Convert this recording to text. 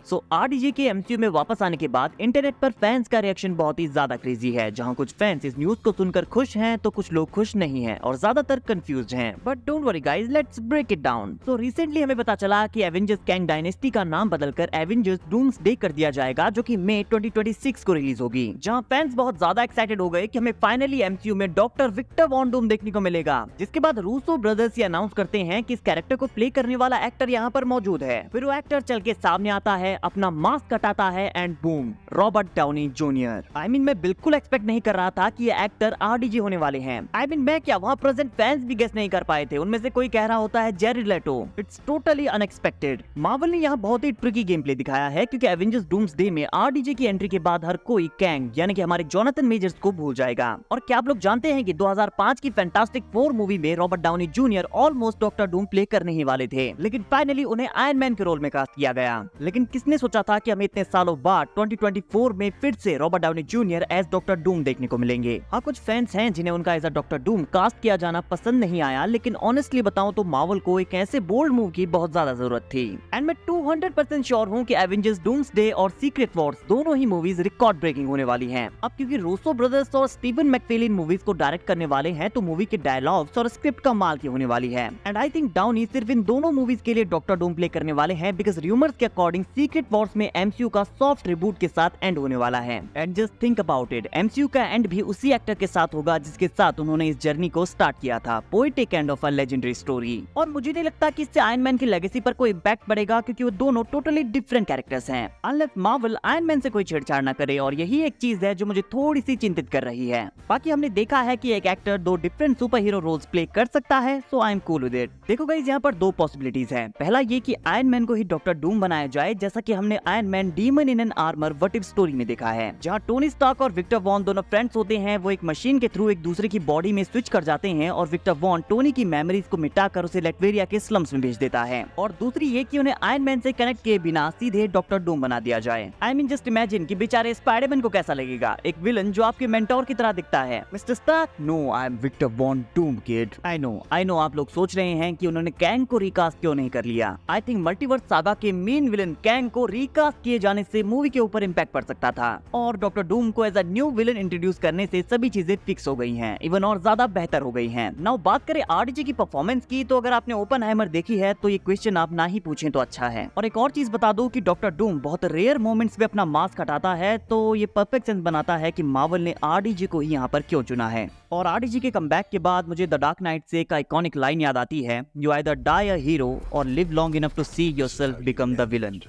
सो RDJ के MCU में वापस आने के बाद इंटरनेट पर फैंस का रिएक्शन बहुत ही ज्यादा क्रेजी है, जहां कुछ फैंस इस न्यूज को सुनकर खुश हैं तो कुछ लोग खुश नहीं हैं और ज्यादातर कंफ्यूज्ड हैं। But don't worry guys, let's break it down. तो रिसेंटली हमें पता चला कि एवेंजर्स कैंग डायनेस्टी का नाम बदलकर एवेंजर्स डूम्सडे कर दिया जाएगा, जो कि मई 2026 को रिलीज होगी। जहां फैंस बहुत ज्यादा एक्साइटेड हो गए कि हमें फाइनली एमसीयू में डॉक्टर विक्टर वॉन डूम देखने को मिलेगा। जिसके बाद रूसो ब्रदर्स ये अनाउंस करते हैं कि इस कैरेक्टर को प्ले करने वाला एक्टर यहाँ पर मौजूद है। फिर वो एक्टर चल के सामने आता है, अपना मास्क हटाता है and boom, Robert Downey junior. मैं बिल्कुल एक्सपेक्ट नहीं कर रहा था कि ये एक्टर आरडीजे होने वाले हैं। मैं क्या, वहाँ प्रेजेंट फैंस भी गेस नहीं कर पाए थे। उनमें से कोई कह रहा होता है Jared Leto. It's totally unexpected. Marvel ने यहाँ बहुत ही ट्रिकी गेम प्ले दिखाया है, क्योंकि एवेंजर्स डूम्सडे में आरडीजे की एंट्री के बाद हर कोई कैंग यानी कि हमारे जोनाथन मेजर्स को भूल जाएगा। और क्या आप लोग जानते हैं कि 2005 की फैंटास्टिक 4 मूवी में Robert Downey junior almost doctor Doom play करने ही वाले थे, लेकिन फाइनली उन्हें आयरन मैन के रोल में कास्ट किया गया। लेकिन किसने सोचा था कि हमें इतने सालों बाद 2024 में फिर से Robert Downey Junior as Doctor Doom देखने को मिलेंगे। हाँ, कुछ फैंस हैं जिन्हें उनका as a Doctor Doom cast किया जाना पसंद नहीं आया, लेकिन ऑनेस्टली बताऊं तो मार्वल को एक ऐसे बोल्ड मूव की बहुत ज्यादा जरूरत थी। एंड मैं 200% श्योर हूँ कि एवेंजर्स डूम्सडे और सीक्रेट वॉर्स दोनों ही मूवीज रिकॉर्ड ब्रेकिंग होने वाली हैं। अब क्योंकि रूसो ब्रदर्स और स्टीवन मैकफेलिन मूवीज को डायरेक्ट करने वाले हैं, तो मूवी के डायलॉग्स और स्क्रिप्ट कमाल की होने वाली है। एंड आई थिंक डाउनी सिर्फ इन दोनों मूवीज के लिए डॉक्टर डूम प्ले करने वाले हैं, बिकॉज रूमर्स के अकॉर्डिंग सीक्रेट वॉर्स में एमसीयू का सॉफ्ट रिबूट के साथ एंड होने वाला है। And just think about it, MCU का एंड भी उसी एक्टर के साथ होगा जिसके साथ उन्होंने इस जर्नी को स्टार्ट किया था, poetic end of a legendary story. और मुझे नहीं लगता कि इससे आयरन मैन की लेगेसी पर कोई इम्पैक्ट पड़ेगा, क्योंकि वो दोनों टोटली डिफरेंट कैरेक्टर्स हैं। अनलेस मार्वल आयरन मैन से कोई छेड़छाड़ न करे, और यही एक चीज है जो मुझे थोड़ी सी चिंतित कर रही है। बाकी हमने देखा है कि एक actor 2 different superhero roles play कर सकता है, so I am cool with it. देखो गाइस, यहाँ पर 2 पॉसिबिलिटीज हैं। पहला ये कि आयरन मैन को ही डॉक्टर डूम बनाया जाए, जैसा कि हमने iron man demon in an armour what if story में देखा है, जहाँ टोनी स्टार्क और विक्टर वॉन दोनों फ्रेंड्स होते हैं। वो एक मशीन के थ्रू एक दूसरे की बॉडी में स्विच कर जाते हैं, और विक्टर वॉन टोनी की मेमोरीज को मिटाकर उसे लेटवेरिया के स्लम्स में भेज देता है। और दूसरी ये कि उन्हें आयरन मैन से कनेक्ट किए बिना सीधे डॉक्टर डूम बना दिया जाए। जस्ट इमेजिन कि बेचारे स्पाइडरमैन को कैसा लगेगा, एक विलन जो आपके मेंटोर की तरह दिखता है। Mister Stark, no, I am Victor Von Doom kid. I know आप लोग सोच रहे हैं कि उन्होंने कैंग को रिकास्ट क्यों नहीं कर लिया। आई थिंक मल्टीवर्स सागा के मेन विलन कैंग को रिकास्ट किए जाने से मूवी के ऊपर इम्पैक्ट पड़ सकता था, और डॉक्टर डूम को as a new villain introduce करने से सभी चीजें फिक्स हो गई हैं, इवन और ज्यादा बेहतर हो गई हैं। नाउ बात करें आरडीजे की परफॉर्मेंस की, तो अगर आपने ओपनहाइमर देखी है तो ये क्वेश्चन आप ना ही पूछें तो अच्छा है। और एक और चीज बता दूं कि डॉक्टर डूम बहुत रेयर मोमेंट्स में अपना मास्क हटाता है, तो ये परफेक्ट सेंस बनाता है कि मार्वल ने आरडीजे को ही यहाँ पर क्यों चुना है। और आरडीजे के कमबैक के बाद मुझे द डार्क नाइट से एक आइकॉनिक लाइन याद आती है, you either die a hero और live long enough to see yourself become the villain.